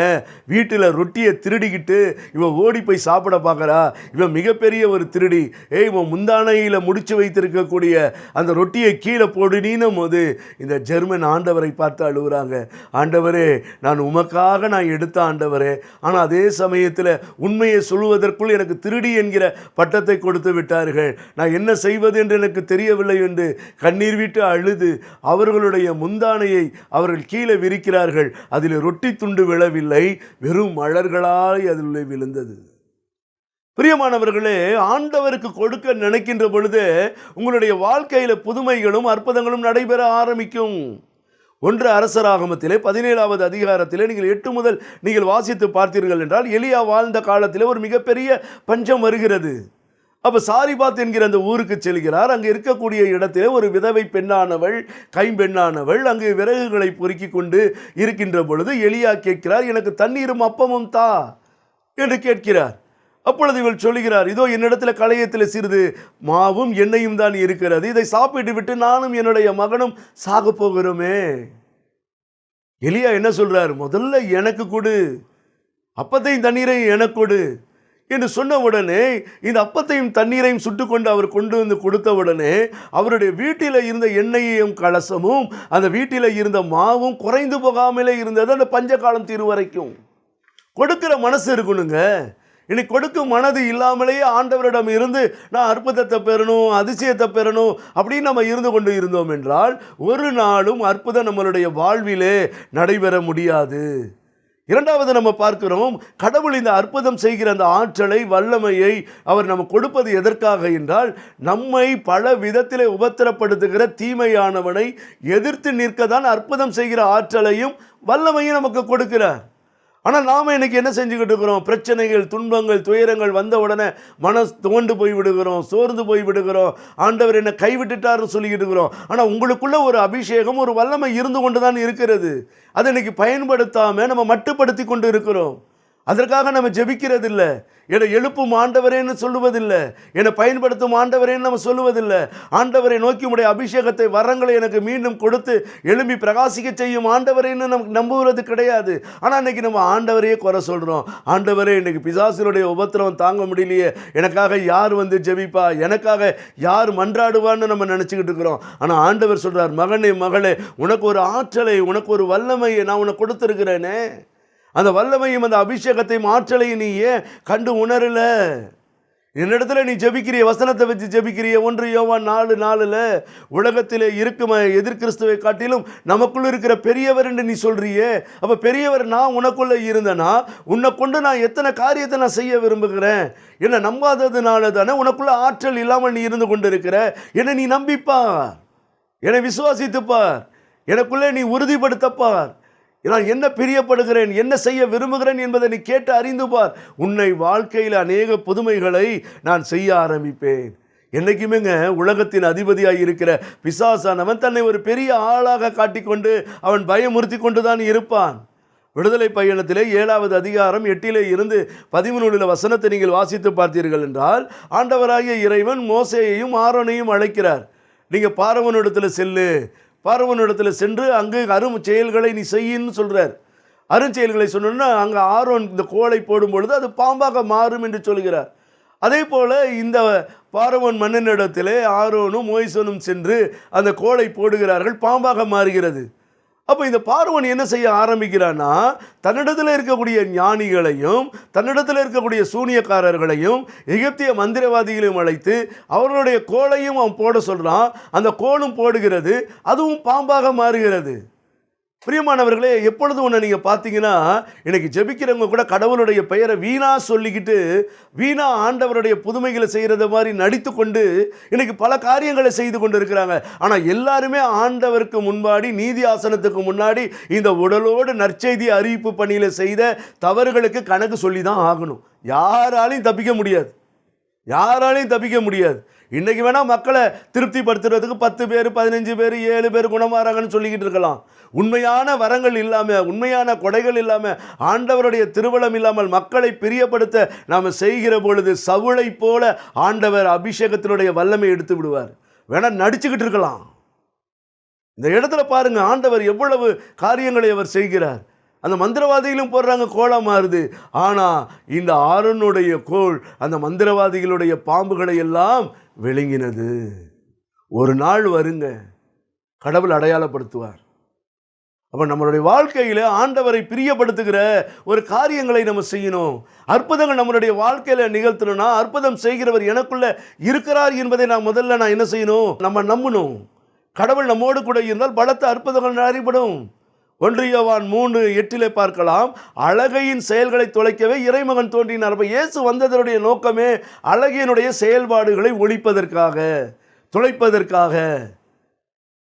வீட்டில் ரொட்டியை திருடிக்கிட்டு இவன் ஓடி போய் சாப்பிட பார்க்குறா, இவன் மிகப்பெரிய ஒரு திருடி, இவன் முந்தானையில் முடிச்சு வைத்திருக்கக்கூடிய அந்த ரொட்டியை கீழே போடுனின்னும் போது இந்த ஜெர்மன் ஆண்டவரை பார்த்து அழுகுறாங்க. ஆண்டவரே, நான் உமக்காக நான் எடுத்த ஆண்டவரே, ஆனால் அதே சமயத்தில் உண்மையை சொல்வதற்குள் எனக்கு திருடி என்கிற பட்டத்தை கொடுத்து விட்டார்கள், நான் என்ன செய்வது என்று எனக்கு தெரியவில்லை என்று கண்ணீர் விட்டு அழுது அவர்களுடைய முந்தானையை அவர்கள் கீழே விரிக்கிறார்கள். அதில் ரொட்டி துண்டு விழவில்லை, வெறும் மலர்களாய் அதில் விழுந்தது. பிரியமானவர்களே, ஆண்டவருக்கு கொடுக்க நினைக்கின்ற பொழுது உங்களுடைய வாழ்க்கையில புதுமைகளும் அற்புதங்களும் நடைபெற ஆரம்பிக்கும். ஒன்று அரசராகமத்திலே 17வது அதிகாரத்திலே நீங்கள் 8 முதல் நீங்கள் வாசித்து பார்த்தீர்கள் என்றால், எலியா வாழ்ந்த காலத்திலே ஒரு மிகப்பெரிய பஞ்சம் வருகிறது. அப்போ சாரிபாத் என்கிற அந்த ஊருக்கு செல்கிறார். அங்கே இருக்கக்கூடிய இடத்திலே ஒரு விதவை பெண்ணானவள், கைம்பெண்ணானவள் அங்கு விறகுகளை பொறுக்கி கொண்டு இருக்கின்ற பொழுது எலியா கேட்கிறார், எனக்கு தண்ணீரும் அப்பமும் தா என்று கேட்கிறார். அப்பொழுது இவள் சொல்லுகிறார், இதோ என்னிடத்தில் களையத்தில் சிறிது மாவும் எண்ணெயும் தான் இருக்கிறது, இதை சாப்பிட்டு விட்டு நானும் என்னுடைய மகனும் சாக போகிறோமே. எலியா என்ன சொல்றார், முதல்ல எனக்கு கொடு, அப்பத்தையும் தண்ணீரையும் எனக்கு கொடு என்று சொன்ன உடனே இந்த அப்பத்தையும் தண்ணீரையும் சுட்டுக்கொண்டு அவர் கொண்டு வந்து கொடுத்த உடனே அவருடைய வீட்டில் இருந்த எண்ணெயையும் கலசமும் அந்த வீட்டில் இருந்த மாவும் குறைந்து போகாமலே இருந்தது. அந்த பஞ்ச காலம் தீரும் வரைக்கும் கொடுக்கிற மனசு இருக்கணுங்க. இன்னைக்கு கொடுக்கும் மனது இல்லாமலேயே ஆண்டவரிடம் இருந்து நான் அற்புதத்தை பெறணும், அதிசயத்தை பெறணும் அப்படின்னு நம்ம இருந்து கொண்டு இருந்தோம் என்றால் ஒரு நாளும் அற்புதம் நம்மளுடைய வாழ்விலே நடைபெற முடியாது. இரண்டாவது நம்ம பார்க்கிறோம், கடவுள் இந்த அற்புதம் செய்கிற அந்த ஆற்றலை, வல்லமையை அவர் நம்ம கொடுப்பது எதற்காக என்றால், நம்மை பல விதத்திலே உபத்திரப்படுத்துகிற தீமையானவனை எதிர்த்து நிற்க தான் அற்புதம் செய்கிற ஆற்றலையும் வல்லமையும் நமக்கு கொடுக்கிறார். ஆனால் நாம் இன்னைக்கு என்ன செஞ்சுக்கிட்டு இருக்கிறோம், பிரச்சனைகள், துன்பங்கள், துயரங்கள் வந்த உடனே மனசு தோண்டு போய் விடுகிறோம், சோர்ந்து போய் விடுகிறோம், ஆண்டவர் என்ன கைவிட்டுட்டார்னு சொல்லிக்கிட்டு இருக்கிறோம். ஆனால் உங்களுக்குள்ள ஒரு அபிஷேகம், ஒரு வல்லமை இருந்து கொண்டு தான் இருக்கிறது. அதை இன்னைக்கு பயன்படுத்தாமல் நம்ம மட்டுப்படுத்தி கொண்டு இருக்கிறோம். அதற்காக நம்ம ஜெபிக்கிறது இல்லை. என்னை எழுப்பும் ஆண்டவரேன்னு சொல்லுவதில்லை, என்னை பயன்படுத்தும் ஆண்டவரேன்னு நம்ம சொல்லுவதில்லை. ஆண்டவரை நோக்கி உடைய அபிஷேகத்தை, வரங்களை எனக்கு மீண்டும் கொடுத்து எழும்பி பிரகாசிக்க செய்யும் ஆண்டவரேன்னு நமக்கு நம்புவது கிடையாது. ஆனால் இன்னைக்கு நம்ம ஆண்டவரையே குறை சொல்கிறோம். ஆண்டவரே, இன்னைக்கு பிசாசினுடைய உபத்திரவம் தாங்க முடியலையே, எனக்காக யார் வந்து ஜெபிப்பா, எனக்காக யார் மன்றாடுவான்னு நம்ம நினச்சிக்கிட்டு இருக்கிறோம். ஆனால் ஆண்டவர் சொல்கிறார், மகனே மகளே, உனக்கு ஒரு ஆற்றலை, உனக்கு ஒரு வல்லமையை நான் உனக்கு கொடுத்துருக்கிறேனே. அந்த வல்லமையும் அந்த அபிஷேகத்தையும் ஆற்றலையும் நீ ஏன் கண்டு உணரல? என்னிடத்துல நீ ஜெபிக்கிறிய, வசனத்தை வச்சு ஜெபிக்கிறிய. 1 யோவான் 4:4 உலகத்திலே இருக்கும் எதிர்கிறிஸ்துவை காட்டிலும் நமக்குள்ள இருக்கிற பெரியவர் என்று நீ சொல்றியே. அப்ப பெரியவர் நான் உனக்குள்ள இருந்தனா உன்னை கொண்டு நான் எத்தனை காரியத்தை நான் செய்ய விரும்புகிறேன். என்ன நம்பாததுனால தானே உனக்குள்ள ஆற்றல் இல்லாமல் நீ இருந்து கொண்டு இருக்கிற. என்னை நீ நம்பிப்பார், என்னை விசுவாசித்துப்பார், எனக்குள்ளே நீ உறுதிப்படுத்தப்பார். நான் என்ன பிரியப்படுகிறேன், என்ன செய்ய விரும்புகிறேன் என்பதை நீ கேட்டு அறிந்து பார். உன்னை வாழ்க்கையில் அநேக புதுமைகளை நான் செய்ய ஆரம்பிப்பேன். என்றைக்குமேங்க உலகத்தின் அதிபதியாக இருக்கிற பிசாசானவன் தன்னை ஒரு பெரிய ஆளாக காட்டிக்கொண்டு அவன் பயமுறுத்தி கொண்டு தான் இருப்பான். விடுதலை பயணத்திலே 7வது அதிகாரம் 8 13 வசனத்தை நீங்கள் வாசித்து பார்த்தீர்கள் என்றால், ஆண்டவராகிய இறைவன் மோசேயையும் ஆரோனையும் அழைக்கிறார். நீங்கள் பார்வோனிடத்தில் செல்லு, பார்வோனிடத்தில் சென்று அங்கு அரும் செயல்களை நீ செய்யின்னு சொல்கிறார். அருஞ்செயல்களை சொன்னோன்னா அங்கே ஆரோன் இந்த கோலை போடும் பொழுது அது பாம்பாக மாறும் என்று சொல்கிறார். அதே போல் இந்த பார்வோன் மன்னனிடத்திலே ஆரோனும் மோய்சனும் சென்று அந்த கோலை போடுகிறார்கள், பாம்பாக மாறுகிறது. அப்போ இந்த பார்வோன் என்ன செய்ய ஆரம்பிக்கிறான்னா, தன்னிடத்தில் இருக்கக்கூடிய ஞானிகளையும் தன்னிடத்தில் இருக்கக்கூடிய சூனியக்காரர்களையும் எகிப்திய மந்திரவாதிகளையும் அழைத்து அவர்களுடைய கோலையும் அவன் போட சொல்கிறான். அந்த கோலும் போடுகிறது, அதுவும் பாம்பாக மாறுகிறது. பிரியமானவர்களே, எப்பொழுது ஒன்று நீங்கள் பார்த்தீங்கன்னா, இன்னைக்கு ஜெபிக்கிறவங்க கூட கடவுளுடைய பெயரை வீணா சொல்லிக்கிட்டு வீணா ஆண்டவருடைய புதுமைகளை செய்கிறத மாதிரி நடித்து கொண்டு இன்னைக்கு பல காரியங்களை செய்து கொண்டு இருக்கிறாங்க. ஆனால் எல்லாருமே ஆண்டவருக்கு முன்னாடி, நீதி ஆசனத்துக்கு முன்னாடி இந்த உடலோடு நற்செய்தி அறிவிப்பு பணியில் செய்த தவறுகளுக்கு கணக்கு சொல்லி தான் ஆகணும். யாராலையும் தப்பிக்க முடியாது, யாராலையும் தப்பிக்க முடியாது. இன்றைக்கி வேணால் மக்களை திருப்திப்படுத்துறதுக்கு 10 பேர் 15 பேர் 7 பேர் குணமாறாங்கன்னு சொல்லிக்கிட்டு இருக்கலாம். உண்மையான வரங்கள் இல்லாமல், உண்மையான கொடைகள் இல்லாமல், ஆண்டவருடைய திருவளம் இல்லாமல் மக்களை பிரியப்படுத்த நாம் செய்கிற பொழுது சவுளை போல ஆண்டவர் அபிஷேகத்தினுடைய வல்லமை எடுத்து விடுவார். வேணால் நடிச்சுக்கிட்டு இருக்கலாம். இந்த இடத்துல பாருங்க, ஆண்டவர் எவ்வளவு காரியங்களை அவர் செய்கிறார். அந்த மந்திரவாதிகளும் போடுறாங்க, கோலா மாறுது. ஆனால் இந்த ஆரோனுடைய கோல் அந்த மந்திரவாதிகளுடைய பாம்புகளை எல்லாம் விழுங்கினது. ஒரு நாள் வருங்க, கடவுள் அடையாளப்படுத்துவார். அப்போ நம்மளுடைய வாழ்க்கையில் ஆண்டவரை பிரியப்படுத்துகிற ஒரு காரியங்களை நம்ம செய்யணும். அற்புதங்கள் நம்மளுடைய வாழ்க்கையில் நிகழ்த்தணும்னா, அற்புதம் செய்கிறவர் எனக்குள்ள இருக்கிறார் என்பதை நான் முதல்ல என்ன செய்யணும், நம்ம நம்பணும். கடவுள் நம்மோடு கூட இருந்தால் பலத்த அற்புதங்கள் நடைபெறும். 1 யோவான் 3:8 பார்க்கலாம், அழகையின் செயல்களை தொலைக்கவே இறைமகன் தோன்றினார். அப்போ இயேசு வந்ததனுடைய நோக்கமே அழகியனுடைய செயல்பாடுகளை ஒழிப்பதற்காக, தொலைப்பதற்காக.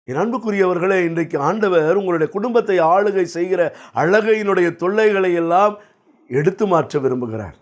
என் அன்புக்குரியவர்களே, இன்றைக்கு ஆண்டவர் உங்களுடைய குடும்பத்தை ஆளுகை செய்கிற அழகையினுடைய தொல்லைகளை எல்லாம் எடுத்து மாற்ற விரும்புகிறார்.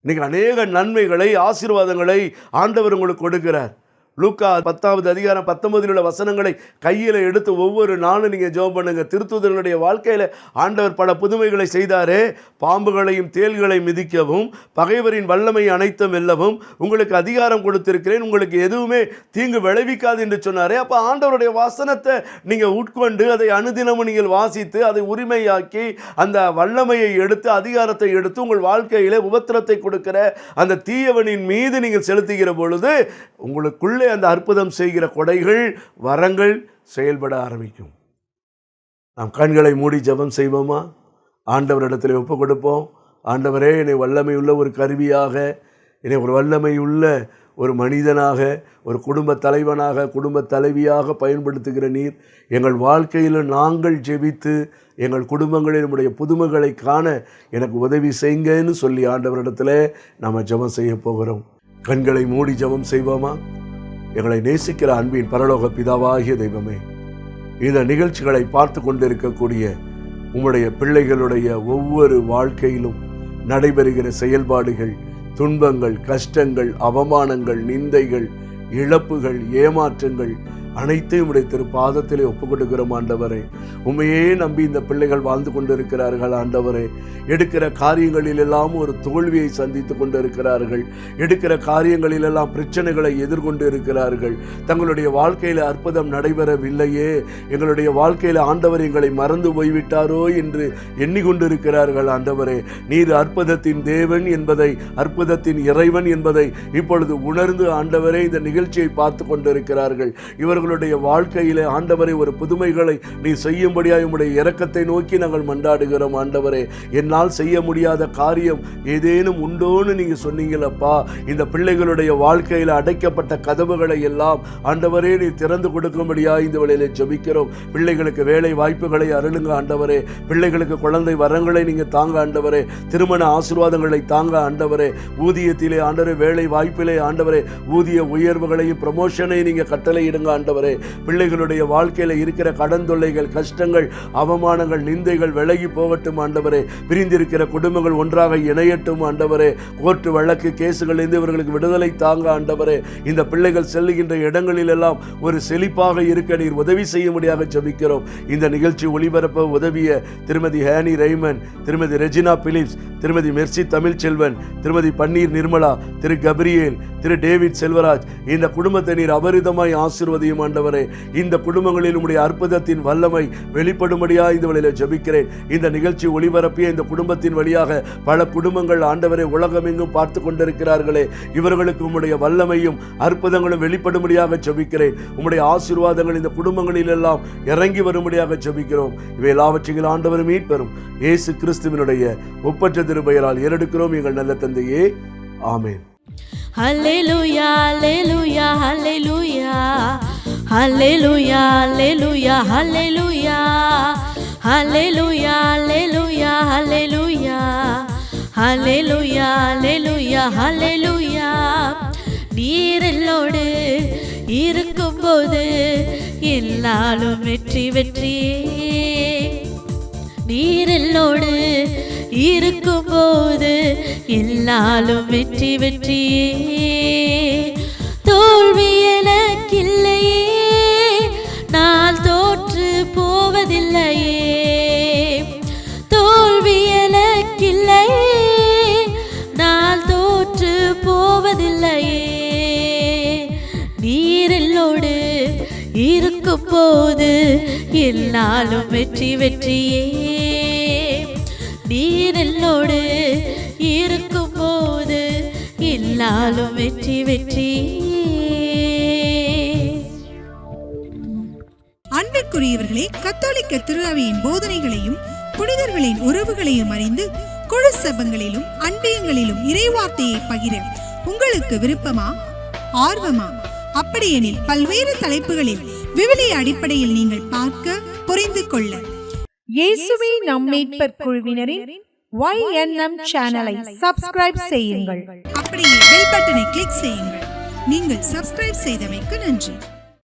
இன்னைக்கு அநேக நன்மைகளை, ஆசீர்வாதங்களை ஆண்டவர் உங்களுக்கு கொடுக்கிறார். லூக்கா 10:19 உள்ள வசனங்களை கையில் எடுத்து ஒவ்வொரு நாளும் நீங்கள் ஜெபம் பண்ணுங்க. திருத்தூதர்களுடைய வாழ்க்கையில் ஆண்டவர் பல புதுமைகளை செய்தாரே. பாம்புகளையும் தேள்களையும் மிதிக்கவும், பகைவரின் வல்லமை அனைத்தும் வெல்லவும் உங்களுக்கு அதிகாரம் கொடுத்திருக்கிறேன், உங்களுக்கு எதுவுமே தீங்கு விளைவிக்காது என்று சொன்னாரே. அப்போ ஆண்டவருடைய வசனத்தை நீங்கள் உட்கொண்டு அதை அனுதினமும் நீங்கள் வாசித்து அதை உரிமையாக்கி அந்த வல்லமையை எடுத்து, அதிகாரத்தை எடுத்து உங்கள் வாழ்க்கையில் உபத்திரத்தை கொடுக்கிற அந்த தீயவனின் மீது நீங்கள் செலுத்துகிற பொழுது உங்களுக்குள்ளே அந்த அற்புதம் செய்கிற கொடைகள், வரங்கள் செயல்பட ஆரம்பிக்கும். நாம் கண்களை மூடி ஜெபம் செய்வோமா? ஆண்டவரிடத்தில் ஒப்பு கொடுப்போம். ஆண்டவரே, என்னை வல்லமை உள்ள ஒரு கருவியாக, என்னை ஒரு வல்லமை உள்ள ஒரு மனிதனாக, ஒரு குடும்ப தலைவனாக, குடும்ப தலைவியாக பயன்படுத்துகிற நீர் எங்கள் வாழ்க்கையில் நாங்கள் ஜெபித்து எங்கள் குடும்பங்களில் நம்முடைய புதுமைகளை காண எனக்கு உதவி செய்யுங்கன்னு சொல்லி ஆண்டவரிடத்தில் நாம் ஜெபம் செய்ய போகிறோம். கண்களை மூடி ஜெபம் செய்வோமா? எங்களை நேசிக்கிற அன்பின் பரலோக பிதாவாகிய தெய்வமே, இந்த நிகழ்ச்சிகளை பார்த்து கொண்டிருக்கக்கூடிய உம்முடைய பிள்ளைகளுடைய ஒவ்வொரு வாழ்க்கையிலும் நடைபெறுகிற செயல்பாடுகள், துன்பங்கள், கஷ்டங்கள், அவமானங்கள், நிந்தைகள், இழப்புகள், ஏமாற்றங்கள் அனைத்தையும் உடைய திருப்பாதத்திலே ஒப்புக் கொடுக்கிறோம். ஆண்டவரே, உண்மையே நம்பி இந்த பிள்ளைகள் வாழ்ந்து கொண்டிருக்கிறார்கள். ஆண்டவரே, எடுக்கிற காரியங்களிலெல்லாம் ஒரு தோல்வியை சந்தித்து கொண்டிருக்கிறார்கள். எடுக்கிற காரியங்களிலெல்லாம் பிரச்சனைகளை எதிர்கொண்டு இருக்கிறார்கள். தங்களுடைய வாழ்க்கையில் அற்புதம் நடைபெறவில்லையே, எங்களுடைய வாழ்க்கையில் ஆண்டவர் எங்களை மறந்து போய்விட்டாரோ என்று எண்ணிக்கொண்டிருக்கிறார்கள். ஆண்டவரே, நீர் அற்புதத்தின் தேவன் என்பதை, அற்புதத்தின் இறைவன் என்பதை இப்பொழுது உணர்ந்து ஆண்டவரே இந்த நிகழ்ச்சியை பார்த்து கொண்டிருக்கிறார்கள். இவர்களுடைய வாழ்க்கையிலே ஆண்டவரே ஒரு புதுமைகளை நீ செய்யும்படியாய் உம்முடைய இரக்கத்தை நோக்கி நாங்கள் மன்றாடுகிறோம். ஆண்டவரே, என்னால் செய்ய முடியாத காரியம் ஏதேனும் உண்டோன்னு நீங்க சொன்னீங்களப்பா. இந்த பிள்ளைகளுடைய வாழ்க்கையில் அடைக்கப்பட்ட கதவுகளை எல்லாம் ஆண்டவரே நீ திறந்து கொடுக்கும்படியாய் இந்த வேளையிலே ஜெபிக்கிறோம். பிள்ளைகளுக்கு வேலை வாய்ப்புகளை அருளுங்க ஆண்டவரே. பிள்ளைகளுக்கு குழந்தை வரங்களை நீங்க தாங்க ஆண்டவரே. திருமண ஆசீர்வாதங்களை தாங்க ஆண்டவரே. ஊதியத்திலே ஆண்டவரே, வேலை வாய்ப்பிலே ஆண்டவரே, ஊதிய உயர்வுகளையும் ப்ரமோஷனையும் நீங்க கட்டளையிடுங்க ஆண்டவரே. பிள்ளைகளுடைய வாழ்க்கையில இருக்கிற கடன் தொல்லைகள், கஷ்டங்கள், அவமானங்கள், நிந்தைகள் விலகி போகட்டும் ஆண்டவரே. பிரிந்திருக்கிற குடும்பங்கள் ஒன்றாக இணையட்டும் ஆண்டவரே. கோர்ட்டு வழக்கு கேசுகளிலிருந்து இவர்களுக்கு விடுதலை தாங்க ஆண்டவரே. இந்த பிள்ளைகள் செல்லுகின்ற இடங்களில் எல்லாம் ஒரு செழிப்பாக இருக்க நீர் உதவி செய்யும்படியாக ஜெபிக்கிறோம். இந்த நிகழ்ச்சி ஒளிபரப்ப உதவிய திருமதி ஹேனி ரெய்மன், திருமதி ரெஜினா பிலிப்ஸ், திருமதி மெர்சி தமிழ்ச்செல்வன், திருமதி பன்னீர் நிர்மலா, திரு கப்ரியேல், திரு டேவிட் செல்வராஜ், இந்த குடும்பத்தை நீர் அபரிதமாய் ஆசீர்வதியும் ஆண்டவரே. இந்த குடும்பங்களில் உம்முடைய அற்புதத்தின் வல்லமை வெளிப்படும்படியா இந்த வழியில ஜெபிக்கிறேன். இந்த நிகழ்ச்சி ஒளிபரப்பிய இந்த குடும்பத்தின் வழியாக பல குடும்பங்கள் ஆண்டவரை உலகமெங்கும் பார்த்து கொண்டிருக்கிறார்களே, இவர்களுக்கு உம்முடைய வல்லமையும் அற்புதங்களும் வெளிப்படும்படியாக ஜெபிக்கிறேன். உம்முடைய ஆசீர்வாதங்கள் இந்த குடும்பங்களில் எல்லாம் இறங்கி வரும்படியாக ஜெபிக்கிறோம். இவை எல்லாவற்றையும் ஆண்டவர் மீட்பெறும் இயேசு கிறிஸ்துவினுடைய ஒப்பற்ற திருப்பெயரால் ஏறெடுக்கிறோம் எங்கள் நல்ல தந்தையே, ஆமென். ஹல்லேலூயா, ஹல்லேலூயா, ஹல்லேலூயா, ஹல்லேலூயா, ஹல்லேலூயா, ஹல்லேலூயா, ஹல்லேலூயா, ஹல்லேலூயா, ஹல்லேலூயா, ஹல்லேலூயா, ஹல்லேலூயா, ஹல்லேலூயா. நீர் என்னோடு இருக்கும்போது எல்லாரும் வெற்றி வெற்றியே. நீர் என்னோடு இருக்கும்போது எல்லாரும் வெற்றி வெற்றியே. தோல்வி எனக்கில்லையே, நான் தோற்று போவதில்லையே. தோல்வி எனக்கில்லையே, நான் தோற்று போவதில்லையே. நீர் என்னோடு இருக்கும்போது எல்லாரும் வெற்றி வெற்றியே. நீர் என்னோடு இருக்கும்போது எல்லாரும் வெற்றி வெற்றியே. அன்பிற்குரியவர்களே, கத்தோலிக்க திருஅவையின் போதனைகளையும் புனிதர்களின் உறவுகளையும் அறிந்து குழு சபங்களிலும் அன்பியங்களிலும் இறைவார்த்தையை பகிர உங்களுக்கு விருப்பமா, ஆர்வமா? அப்படியெனில் பல்வேறு தலைப்புகளில் விவிலிய அடிப்படையில் நீங்கள் பார்க்க, புரிந்து கொள்ள இயேசுவே நம் மீட்பர் குழுவினரின் YNM சேனலை சப்ஸ்கிரைப் செய்யுங்கள். அப்படியே பெல் பட்டனை கிளிக் செய்யுங்கள். நீங்கள் சப்ஸ்கிரைப் செய்தமைக்கு நன்றி.